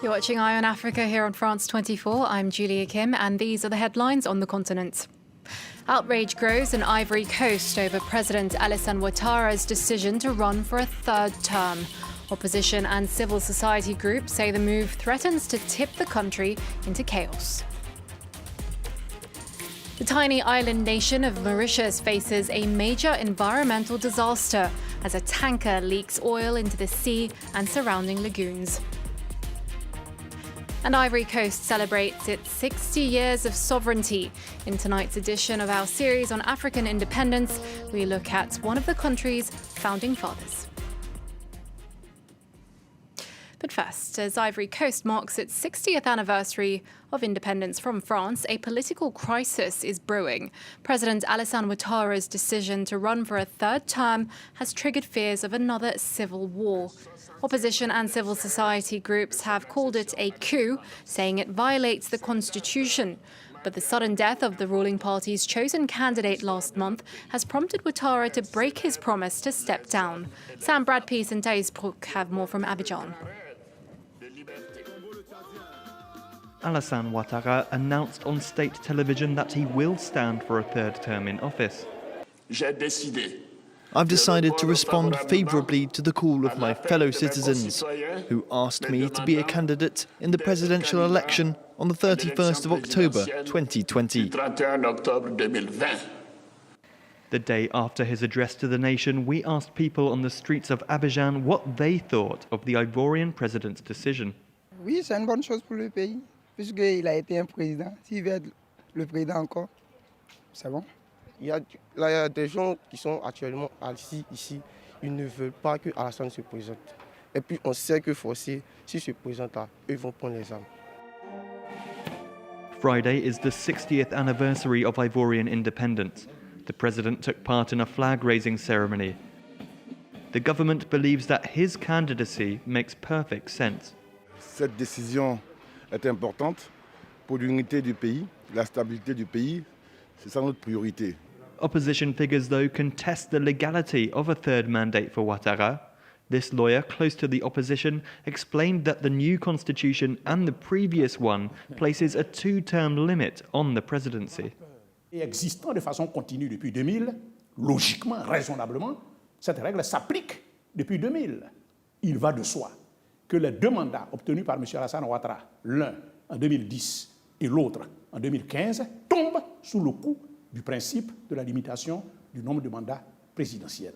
You're watching Eye on Africa here on France 24. I'm Julia Kim, and these are the headlines on the continent. Outrage grows in Ivory Coast over President Alassane Ouattara's decision to run for a third term. Opposition and civil society groups say the move threatens to tip the country into chaos. The tiny island nation of Mauritius faces a major environmental disaster as a tanker leaks oil into the sea and surrounding lagoons. And Ivory Coast celebrates its 60 years of sovereignty. In tonight's edition of our series on African independence, we look at one of the country's founding fathers. But first, as Ivory Coast marks its 60th anniversary of independence from France, a political crisis is brewing. President Alassane Ouattara's decision to run for a third term has triggered fears of another civil war. Opposition and civil society groups have called it a coup, saying it violates the constitution. But the sudden death of the ruling party's chosen candidate last month has prompted Ouattara to break his promise to step down. Sam Bradpeace and Thais Brook have more from Abidjan. Alassane Ouattara announced on state television that he will stand for a third term in office. I've decided to respond favourably to the call of my fellow citizens who asked me to be a candidate in the presidential election on the 31st of October 2020. The day after his address to the nation, we asked people on the streets of Abidjan what they thought of the Ivorian president's decision. Oui, c'est une bonne chose pour le pays, puisqu'il a été un président. S'il veut être le président encore, c'est bon. Il y a des gens qui sont actuellement ici, ils ne veulent pas que Alassane se présente. Et puis on sait que forcé, s'il se présente là, eux vont prendre les armes. Friday is the 60th anniversary of Ivorian independence. The president took part in a flag-raising ceremony. The government believes that his candidacy makes perfect sense. Cette décision est importante pour l'unité du pays, la stabilité du pays. C'est ça notre priorité. Opposition figures, though, contest the legality of a third mandate for Ouattara. This lawyer, close to the opposition, explained that the new constitution and the previous one places a two-term limit on the presidency. Existant de façon continue depuis 2000, logiquement, raisonnablement, cette règle s'applique depuis 2000. Il va de soi que les deux mandats obtenus par M. Alassane Ouattara, l'un en 2010 et l'autre en 2015, tombent sous le coup du principe de la limitation du nombre de mandats présidentiels.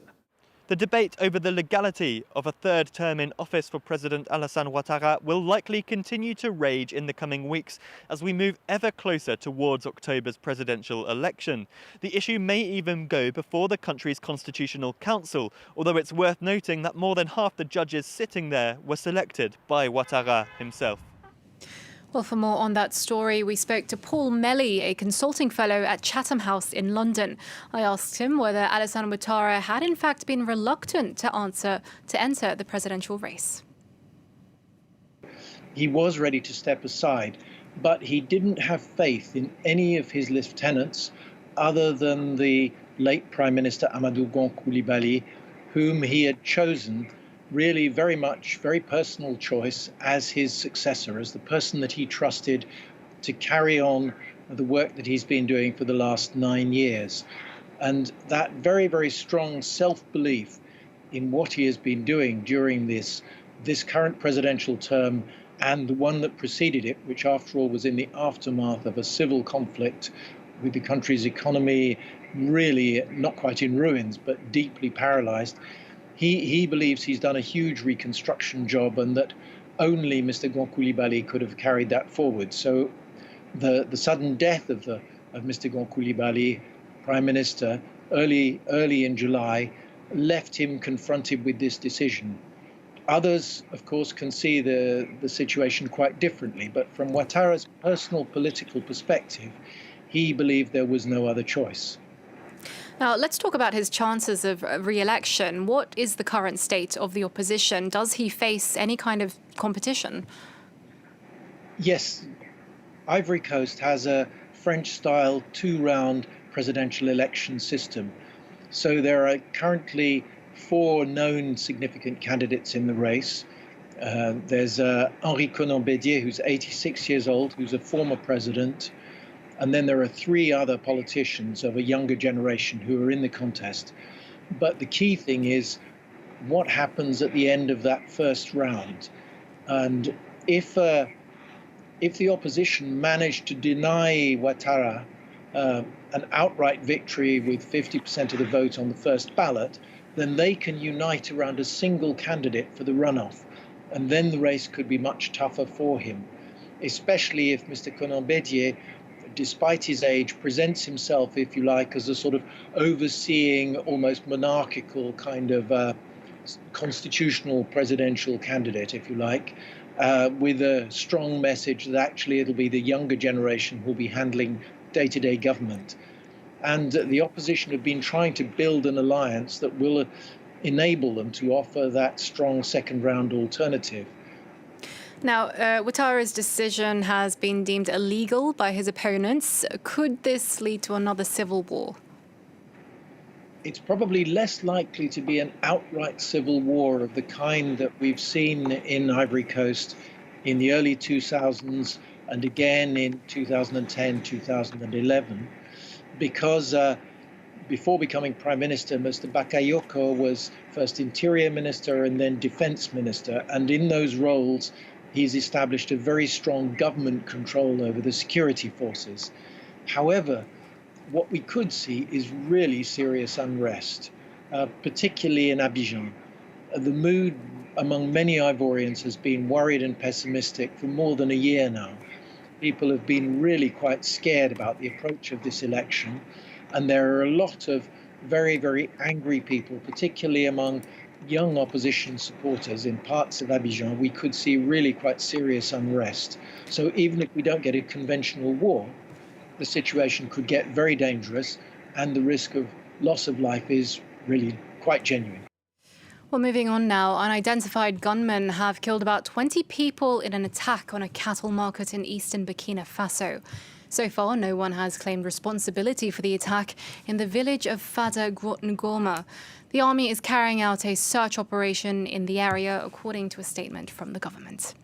The debate over the legality of a third term in office for President Alassane Ouattara will likely continue to rage in the coming weeks as we move ever closer towards October's presidential election. The issue may even go before the country's Constitutional Council, although it's worth noting that more than half the judges sitting there were selected by Ouattara himself. Well, for more on that story, we spoke to Paul Melly, a consulting fellow at Chatham House in London. I asked him whether Alassane Ouattara had in fact been reluctant to enter the presidential race. He was ready to step aside, but he didn't have faith in any of his lieutenants other than the late Prime Minister Amadou Gon Coulibaly, whom he had chosen really very personal choice as his successor, as the person that he trusted to carry on the work that he's been doing for the last 9 years. And that very strong self-belief in what he has been doing during this current presidential term and the one that preceded it, which after all was in the aftermath of a civil conflict with the country's economy really not quite in ruins, but deeply paralyzed. He believes he's done a huge reconstruction job and that only Mr. Gon Coulibaly could have carried that forward. So the sudden death of Mr. Gon Coulibaly, Prime Minister, early in July, left him confronted with this decision. Others, of course, can see the situation quite differently, but from Ouattara's personal political perspective, he believed there was no other choice. Now, let's talk about his chances of re-election. What is the current state of the opposition? Does he face any kind of competition? Yes. Ivory Coast has a French-style two-round presidential election system. So there are currently 4 known significant candidates in the race. There's Henri Conan-Bédier, who's 86 years old, who's a former president. And then there are three other politicians of a younger generation who are in the contest. But the key thing is what happens at the end of that first round. And if the opposition managed to deny Ouattara an outright victory with 50% of the vote on the first ballot, then they can unite around a single candidate for the runoff. And then the race could be much tougher for him, especially if Mr. Conan-Bédier, despite his age, presents himself, if you like, as a sort of overseeing, almost monarchical kind of constitutional presidential candidate, if you like, with a strong message that actually it'll be the younger generation who will be handling day-to-day government. And the opposition have been trying to build an alliance that will enable them to offer that strong second-round alternative. Now, Ouattara's decision has been deemed illegal by his opponents. Could this lead to another civil war? It's probably less likely to be an outright civil war of the kind that we've seen in Ivory Coast in the early 2000s and again in 2010, 2011, because before becoming Prime Minister, Mr. Bakayoko was first Interior Minister and then Defense Minister. And in those roles, he's established a very strong government control over the security forces. However, what we could see is really serious unrest, particularly in Abidjan. The mood among many Ivorians has been worried and pessimistic for more than a year now. People have been really quite scared about the approach of this election. And there are a lot of very, very angry people, particularly among young opposition supporters in parts of Abidjan. We could see really quite serious unrest. So even if we don't get a conventional war, the situation could get very dangerous and the risk of loss of life is really quite genuine. Well, moving on now, unidentified gunmen have killed about 20 people in an attack on a cattle market in eastern Burkina Faso. So far, no one has claimed responsibility for the attack in the village of Fada Ngoma. The army is carrying out a search operation in the area, according to a statement from the government.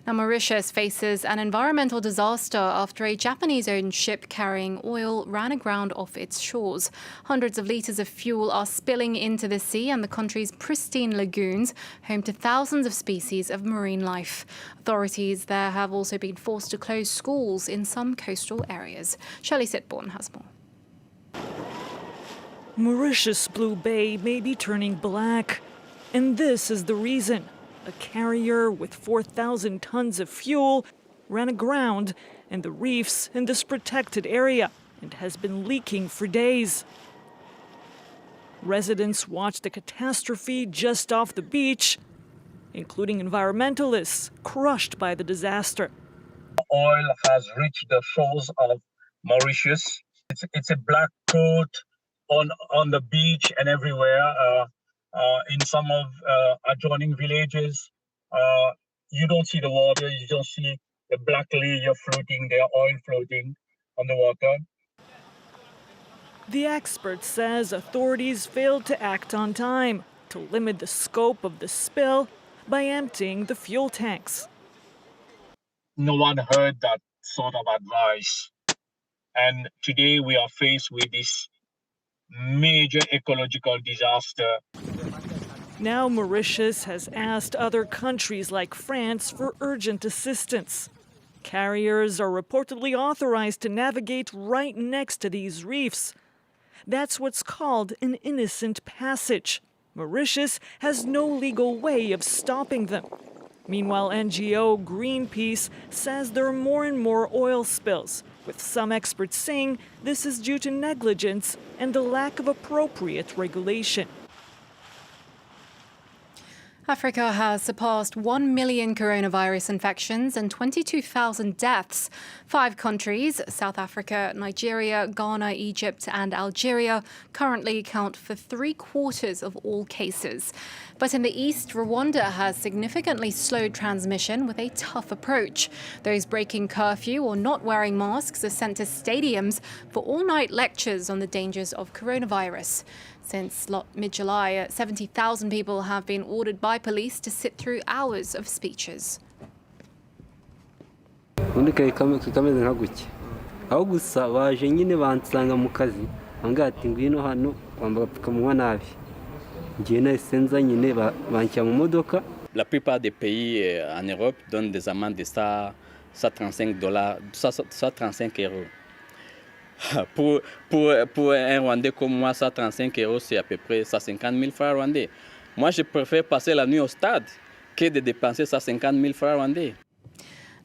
Now, Mauritius faces an environmental disaster after a Japanese-owned ship carrying oil ran aground off its shores. Hundreds of litres of fuel are spilling into the sea and the country's pristine lagoons, home to thousands of species of marine life. Authorities there have also been forced to close schools in some coastal areas. Shelley Sitbourne has more. Mauritius' Blue Bay may be turning black, and this is the reason. A carrier with 4,000 tons of fuel ran aground in the reefs in this protected area and has been leaking for days. Residents watched the catastrophe just off the beach, including environmentalists crushed by the disaster. Oil has reached the shores of Mauritius. It's a black coat on the beach and everywhere. In some of adjoining villages, you don't see the water, you don't see the black layer floating there, oil floating on the water. The expert says authorities failed to act on time to limit the scope of the spill by emptying the fuel tanks. No one heard that sort of advice. And today we are faced with this major ecological disaster. Now Mauritius has asked other countries like France for urgent assistance. Carriers are reportedly authorized to navigate right next to these reefs. That's what's called an innocent passage. Mauritius has no legal way of stopping them. Meanwhile, NGO Greenpeace says there are more and more oil spills, with some experts saying this is due to negligence and the lack of appropriate regulation. Africa has surpassed 1 million coronavirus infections and 22,000 deaths. 5 countries, South Africa, Nigeria, Ghana, Egypt and Algeria, currently account for 3/4 of all cases. But in the east, Rwanda has significantly slowed transmission with a tough approach. Those breaking curfew or not wearing masks are sent to stadiums for all-night lectures on the dangers of coronavirus. Since mid-July, 70,000 people have been ordered by police to sit through hours of speeches. aho gusa baje nyine bansanga mu kazi ambwira ati ngwino hano wambaye agapfukamunwa nabi ngiye nahise nza nyine banshyira mu modoka. La plupart des pays en Europe donnent des amendes de $135, 135 euros. Pour un Rwandais comme moi, 135 euros, c'est à peu près 150 000 francs rwandais. Moi, je préfère passer la nuit au stade que de dépenser 150 000 francs rwandais.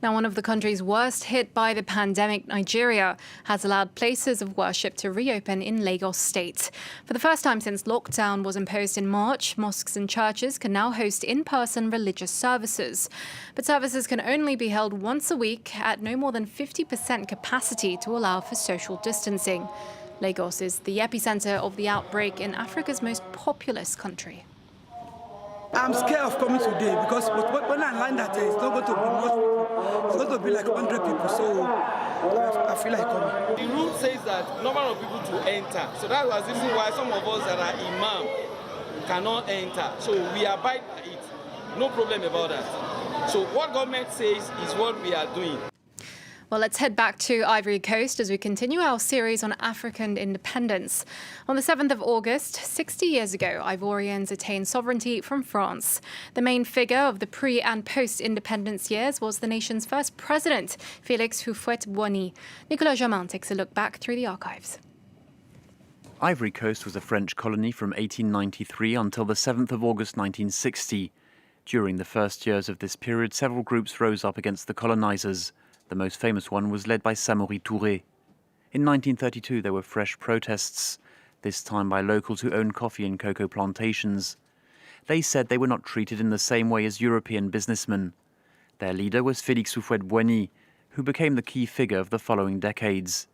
Now, one of the countries worst hit by the pandemic, Nigeria, has allowed places of worship to reopen in Lagos State. For the first time since lockdown was imposed in March, mosques and churches can now host in-person religious services. But services can only be held once a week at no more than 50% capacity to allow for social distancing. Lagos is the epicenter of the outbreak in Africa's most populous country. I'm scared of coming today because when I land that it's not going to be much people. It's going to be like 100 people, so I feel like coming. The rule says that number of people to enter. So that was the reason why some of us that are imam cannot enter. So we abide by it. No problem about that. So what government says is what we are doing. Well, let's head back to Ivory Coast as we continue our series on African independence. On the 7th of August, 60 years ago, Ivorians attained sovereignty from France. The main figure of the pre- and post-independence years was the nation's first president, Félix Houphouët-Boigny. Nicolas Germain takes a look back through the archives. Ivory Coast was a French colony from 1893 until the 7th of August 1960. During the first years of this period, several groups rose up against the colonizers. The most famous one was led by Samori Touré. In 1932, there were fresh protests, this time by locals who owned coffee and cocoa plantations. They said they were not treated in the same way as European businessmen. Their leader was Félix Houphouët-Boigny, who became the key figure of the following decades.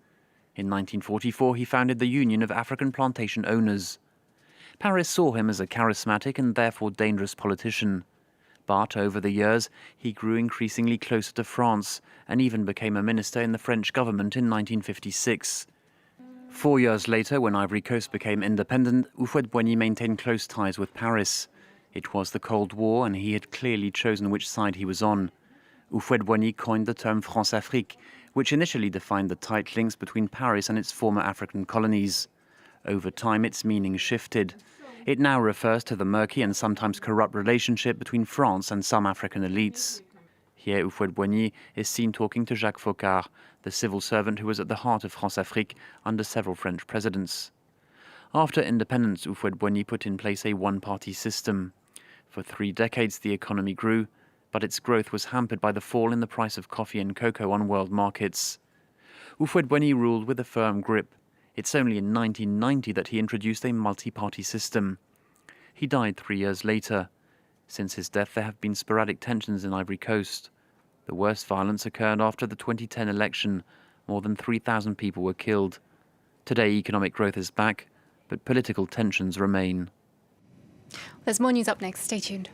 In 1944, he founded the Union of African Plantation Owners. Paris saw him as a charismatic and therefore dangerous politician. But over the years, he grew increasingly closer to France and even became a minister in the French government in 1956. 4 years later, when Ivory Coast became independent, Houphouët-Boigny maintained close ties with Paris. It was the Cold War, and he had clearly chosen which side he was on. Houphouët-Boigny coined the term France-Afrique, which initially defined the tight links between Paris and its former African colonies. Over time, its meaning shifted. It now refers to the murky and sometimes corrupt relationship between France and some African elites. Here, Houphouët-Boigny is seen talking to Jacques Foccart, the civil servant who was at the heart of France-Afrique under several French presidents. After independence, Houphouët-Boigny put in place a one-party system. For 3 decades, the economy grew, but its growth was hampered by the fall in the price of coffee and cocoa on world markets. Houphouët-Boigny ruled with a firm grip. It's only in 1990 that he introduced a multi-party system. He died 3 years later. Since his death, there have been sporadic tensions in Ivory Coast. The worst violence occurred after the 2010 election. More than 3,000 people were killed. Today, economic growth is back, but political tensions remain. There's more news up next. Stay tuned.